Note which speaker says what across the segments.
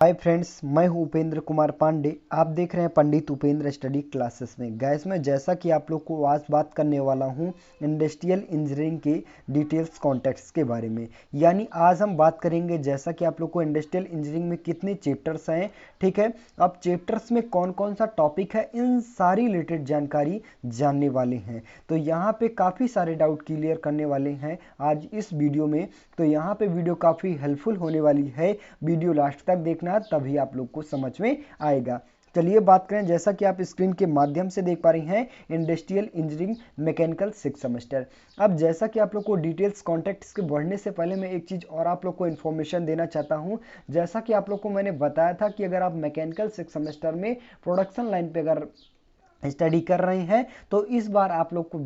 Speaker 1: Hi friends, मैं हूं उपेंद्र कुमार पांडे। आप देख रहे हैं पंडित उपेंद्र स्टडी क्लासेस में। गैस में जैसा कि आप लोग को आज बात करने वाला हूं इंडस्ट्रियल इंजीनियरिंग के डिटेल्स कॉन्टेक्ट्स के बारे में। यानी आज हम बात करेंगे जैसा कि आप लोग को इंडस्ट्रियल इंजीनियरिंग में कितने चैप्टर्स हैं, ठीक है। अब चैप्टर्स में कौन कौन सा टॉपिक है, इन सारी रिलेटेड जानकारी जानने वाले हैं। तो यहाँ पे काफ़ी सारे डाउट क्लियर करने वाले हैं आज इस वीडियो में। तो यहाँ पे वीडियो काफ़ी हेल्पफुल होने वाली है। वीडियो लास्ट तक देखना, तभी आप लोग को समझ में आएगा। चलिए बात करें, जैसा कि आप स्क्रीन के माध्यम से देख पा रही हैं, इंडस्ट्रियल इंजीनियरिंग मैकेनिकल 6 सेमेस्टर। अब जैसा कि आप लोग को डिटेल्स कॉन्टेक्ट्स के बढ़ने से पहले मैं एक चीज़ और आप लोग को इन्फॉर्मेशन देना चाहता हूं। जैसा कि आप लोग को मैंने बताया था कि अगर आप मैकेनिकल 6 सेमेस्टर में प्रोडक्शन लाइन पे अगर स्टडी कर रहे हैं तो इस बार आप लोग को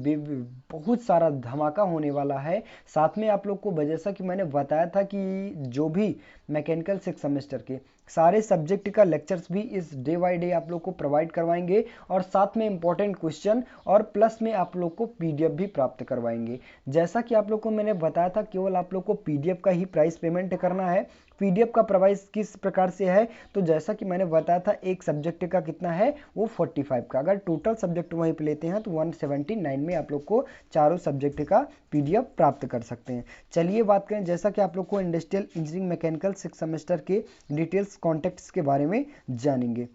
Speaker 1: बहुत सारा धमाका होने वाला है। साथ में आप लोग को जैसा कि मैंने बताया था कि जो भी मैकेनिकल 6 सेमेस्टर के सारे सब्जेक्ट का लेक्चर्स भी इस डे बाय डे आप लोग को प्रोवाइड करवाएंगे, और साथ में इंपॉर्टेंट क्वेश्चन और प्लस में आप लोग को पीडीएफ भी प्राप्त करवाएंगे। जैसा कि आप लोग को मैंने बताया था, केवल आप लोग को पीडीएफ का ही प्राइस पेमेंट करना है। पीडीएफ का प्राइस किस प्रकार से है, तो जैसा कि मैंने बताया था एक सब्जेक्ट का कितना है, वो 45 का। अगर टोटल सब्जेक्ट वहीं पे लेते हैं तो 179 में आप लोग को चारों सब्जेक्ट का पीडीएफ प्राप्त कर सकते हैं। चलिए बात करें, जैसा कि आप लोग को इंडस्ट्रियल इंजीनियरिंग मैकेनिकल 6 सेमेस्टर के डिटेल्स कॉन्टेक्ट्स के बारे में जानेंगे।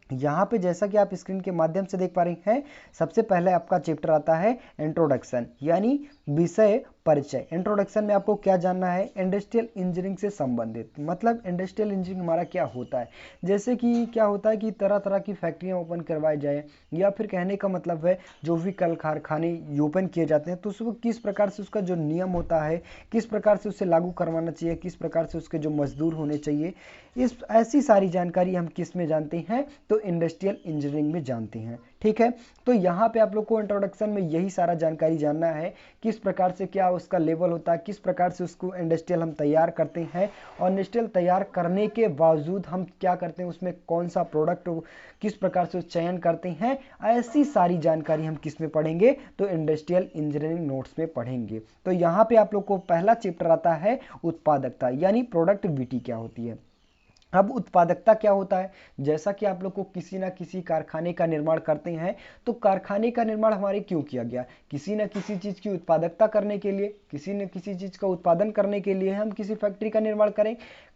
Speaker 1: यहाँ पे जैसा कि आप स्क्रीन के माध्यम से देख पा रही हैं, सबसे पहले आपका चैप्टर आता है इंट्रोडक्शन, यानी विषय परिचय। इंट्रोडक्शन में आपको क्या जानना है, इंडस्ट्रियल इंजीनियरिंग से संबंधित, मतलब इंडस्ट्रियल इंजीनियरिंग हमारा क्या होता है। जैसे कि क्या होता है कि तरह तरह की फैक्ट्रियाँ ओपन करवाई जाए, या फिर कहने का मतलब है जो भी कल कारखाने ओपन किए जाते हैं तो उसको किस प्रकार से उसका जो नियम होता है, किस प्रकार से उसे लागू करवाना चाहिए, किस प्रकार से उसके जो मजदूर होने चाहिए, इस ऐसी सारी जानकारी हम किस में जानते हैं, तो इंडस्ट्रियल इंजीनियरिंग में जानते हैं, ठीक है। तो यहाँ पे आप लोग को इंट्रोडक्शन में यही सारा जानकारी जानना है, किस प्रकार से क्या उसका लेवल होता है, किस प्रकार से उसको इंडस्ट्रियल हम तैयार करते हैं, और इंडस्ट्रियल तैयार करने के बावजूद हम क्या करते हैं, उसमें कौन सा प्रोडक्ट किस प्रकार से चयन करते हैं। ऐसी सारी जानकारी हम किस में पढ़ेंगे, तो इंडस्ट्रियल इंजीनियरिंग नोट्स में पढ़ेंगे। तो यहाँ पे आप लोग को पहला चैप्टर आता है उत्पादकता, यानी प्रोडक्टिविटी क्या होती है। अब उत्पादकता क्या होता है, जैसा कि आप लोग को किसी ना किसी कारखाने का निर्माण करते हैं, तो कारखाने का निर्माण हमारे क्यों किया गया, किसी न किसी चीज़ की उत्पादकता करने के लिए, किसी न किसी चीज़ का उत्पादन करने के लिए हम किसी फैक्ट्री का निर्माण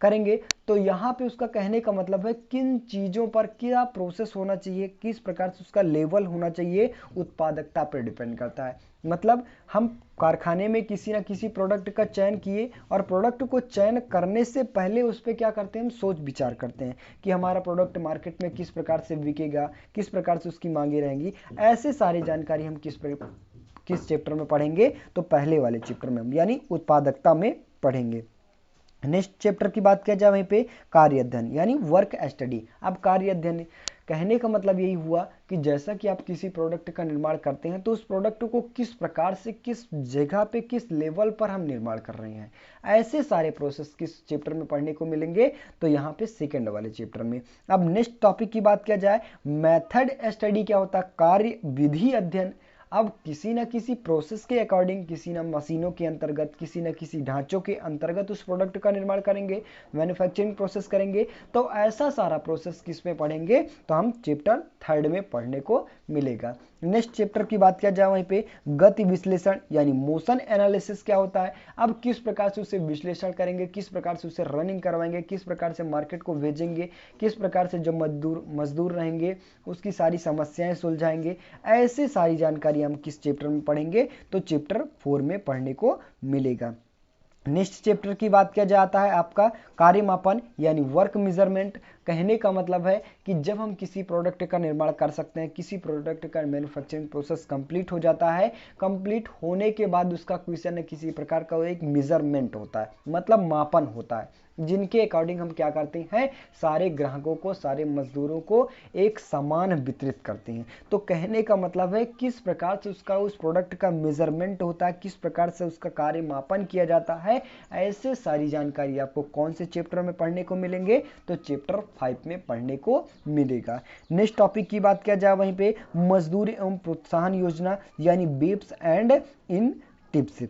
Speaker 1: करेंगे। तो यहाँ पे उसका कहने का मतलब है किन चीज़ों पर क्या प्रोसेस होना चाहिए, किस प्रकार से उसका लेवल होना चाहिए, उत्पादकता पर डिपेंड करता है। मतलब हम कारखाने में किसी ना किसी प्रोडक्ट का चयन किए, और प्रोडक्ट को चयन करने से पहले उस पर क्या करते हैं, हम सोच विचार करते हैं कि हमारा प्रोडक्ट मार्केट में किस प्रकार से बिकेगा, किस प्रकार से उसकी मांगे रहेंगी। ऐसे सारी जानकारी हम किस चैप्टर में पढ़ेंगे, तो पहले वाले चैप्टर में, यानी उत्पादकता में पढ़ेंगे। नेक्स्ट चैप्टर की बात किया जाए, वहीं पे कार्य अध्ययन यानी वर्क स्टडी। अब कार्य अध्ययन कहने का मतलब यही हुआ कि जैसा कि आप किसी प्रोडक्ट का निर्माण करते हैं, तो उस प्रोडक्ट को किस प्रकार से, किस जगह पे, किस लेवल पर हम निर्माण कर रहे हैं, ऐसे सारे प्रोसेस किस चैप्टर में पढ़ने को मिलेंगे, तो यहाँ पे सेकंड वाले चैप्टर में। अब नेक्स्ट टॉपिक की बात किया जाए, मेथड स्टडी क्या होता है, कार्य विधि अध्ययन। अब किसी न किसी प्रोसेस के अकॉर्डिंग, किसी न मशीनों के अंतर्गत, किसी न किसी ढांचों के अंतर्गत उस प्रोडक्ट का निर्माण करेंगे, मैन्युफैक्चरिंग प्रोसेस करेंगे। तो ऐसा सारा प्रोसेस किस में पढ़ेंगे, तो हम चैप्टर 3 में पढ़ने को मिलेगा। नेक्स्ट चैप्टर की बात किया जाए, वहीं पे गति विश्लेषण यानी मोशन एनालिसिस क्या होता है। अब किस प्रकार से उसे विश्लेषण करेंगे, किस प्रकार से उसे रनिंग करवाएंगे, किस प्रकार से मार्केट को भेजेंगे, किस प्रकार से जो मजदूर रहेंगे उसकी सारी समस्याएं सुलझाएंगे। ऐसे सारी जानकारी हम किस चैप्टर में पढ़ेंगे, तो चैप्टर 4 में पढ़ने को मिलेगा। नेक्स्ट चैप्टर की बात किया जाता है आपका कार्य मापन यानी वर्क मेजरमेंट। कहने का मतलब है कि जब हम किसी प्रोडक्ट का निर्माण कर सकते हैं, किसी प्रोडक्ट का मैन्युफैक्चरिंग प्रोसेस कंप्लीट हो जाता है, कंप्लीट होने के बाद उसका किसी न किसी प्रकार का एक मेजरमेंट होता है, मतलब मापन होता है, जिनके अकॉर्डिंग हम क्या करते हैं, सारे ग्राहकों को, सारे मजदूरों को एक समान वितरित करते हैं। तो कहने का मतलब है किस प्रकार से उसका उस प्रोडक्ट का मेजरमेंट होता है, किस प्रकार से उसका कार्य मापन किया जाता है। ऐसे सारी जानकारी आपको कौन से चैप्टर में पढ़ने को मिलेंगे, तो चैप्टर 5 में पढ़ने को मिलेगा। नेक्स्ट टॉपिक की बात किया जाए, वहीं पे मजदूरी एवं प्रोत्साहन योजना यानी बेप्स एंड इन टिप्स।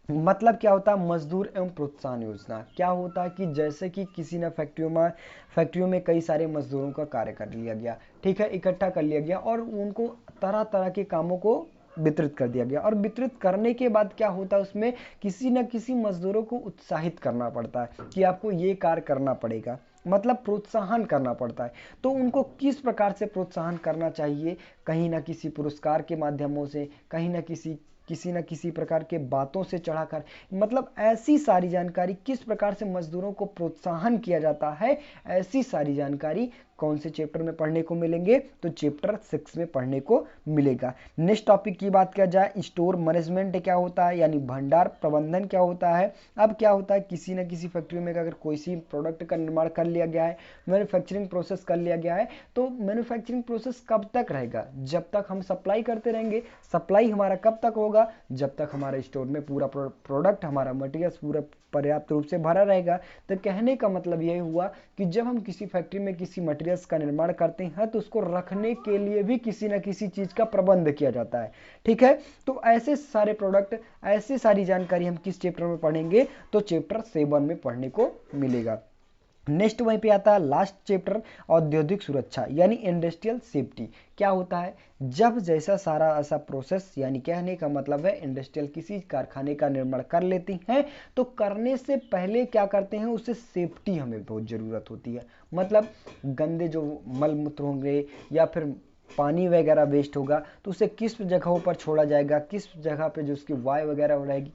Speaker 1: मतलब क्या होता है मजदूर एवं प्रोत्साहन योजना। क्या होता है कि जैसे कि किसी न फैक्ट्रियों में कई सारे मजदूरों का कार्य कर लिया गया, ठीक है, इकट्ठा कर लिया गया और उनको तरह तरह के कामों को वितरित कर दिया गया। और वितरित करने के बाद क्या होता है उसमें किसी न किसी मजदूरों को उत्साहित करना पड़ता है कि आपको ये कार्य करना पड़ेगा, मतलब प्रोत्साहन करना पड़ता है। तो उनको किस प्रकार से प्रोत्साहन करना चाहिए, कहीं ना किसी पुरस्कार के माध्यमों से, कहीं ना किसी न किसी प्रकार के बातों से चढ़ाकर, मतलब ऐसी सारी जानकारी किस प्रकार से मजदूरों को प्रोत्साहन किया जाता है, ऐसी सारी जानकारी कौन से चैप्टर में पढ़ने को मिलेंगे, तो चैप्टर 6 में पढ़ने को मिलेगा। नेक्स्ट टॉपिक की बात किया जाए, स्टोर मैनेजमेंट क्या होता है, यानी भंडार प्रबंधन क्या होता है। अब क्या होता है किसी न किसी फैक्ट्री में अगर कोई सी प्रोडक्ट का निर्माण कर लिया गया है, मैन्युफैक्चरिंग प्रोसेस कर लिया गया है, तो मैन्युफैक्चरिंग प्रोसेस कब तक रहेगा, जब तक हम सप्लाई करते रहेंगे। सप्लाई हमारा कब तक होगा, जब तक हमारे स्टोर में पूरा प्रोडक्ट, हमारा मटेरियल पूरा पर्याप्त रूप से भरा रहेगा। तो कहने का मतलब यह हुआ कि जब हम किसी फैक्ट्री में किसी मटेरियल्स का निर्माण करते हैं तो उसको रखने के लिए भी किसी न किसी चीज का प्रबंध किया जाता है, ठीक है। तो ऐसे सारे प्रोडक्ट, ऐसे सारी जानकारी हम किस चैप्टर में पढ़ेंगे, तो चैप्टर 7 में पढ़ने को मिलेगा। नेक्स्ट वहीं पे आता है लास्ट चैप्टर, औद्योगिक सुरक्षा यानी इंडस्ट्रियल सेफ्टी। क्या होता है, जब जैसा सारा ऐसा प्रोसेस, यानी कहने का मतलब है इंडस्ट्रियल किसी कारखाने का निर्माण कर लेती हैं, तो करने से पहले क्या करते हैं, उससे सेफ्टी हमें बहुत ज़रूरत होती है। मतलब गंदे जो मल मूत्र होंगे या फिर पानी वगैरह वेस्ट होगा, तो उसे किस जगहों पर छोड़ा जाएगा, किस जगह पे जो उसकी वायु वगैरह रहेगी,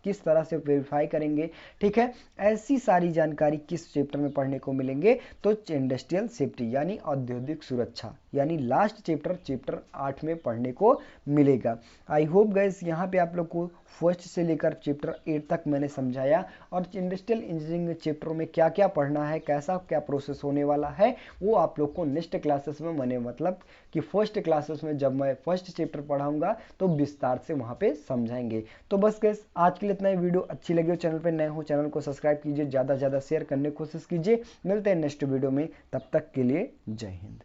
Speaker 1: किस तरह से वेरीफाई करेंगे, ठीक है। ऐसी सारी जानकारी किस चैप्टर में पढ़ने को मिलेंगे, तो इंडस्ट्रियल सेफ्टी यानी औद्योगिक सुरक्षा, यानी लास्ट चैप्टर, चैप्टर 8 में पढ़ने को मिलेगा। आई होप गाइस यहाँ पे आप लोग को फर्स्ट से लेकर चैप्टर 8 तक मैंने समझाया, और इंडस्ट्रियल इंजीनियरिंग चैप्टरों में क्या क्या पढ़ना है, कैसा क्या प्रोसेस होने वाला है, वो आप लोग को नेक्स्ट क्लासेस में, मैंने मतलब कि फर्स्ट क्लासेस में जब मैं फर्स्ट चैप्टर पढ़ाऊंगा तो विस्तार से वहाँ पे समझाएंगे। तो बस गाइस आज के लिए इतना ही। वीडियो अच्छी लगी हो, चैनल पे नए हो, चैनल को सब्सक्राइब कीजिए, ज़्यादा से ज़्यादा शेयर करने की कोशिश कीजिए। मिलते हैं नेक्स्ट वीडियो में, तब तक के लिए जय हिंद।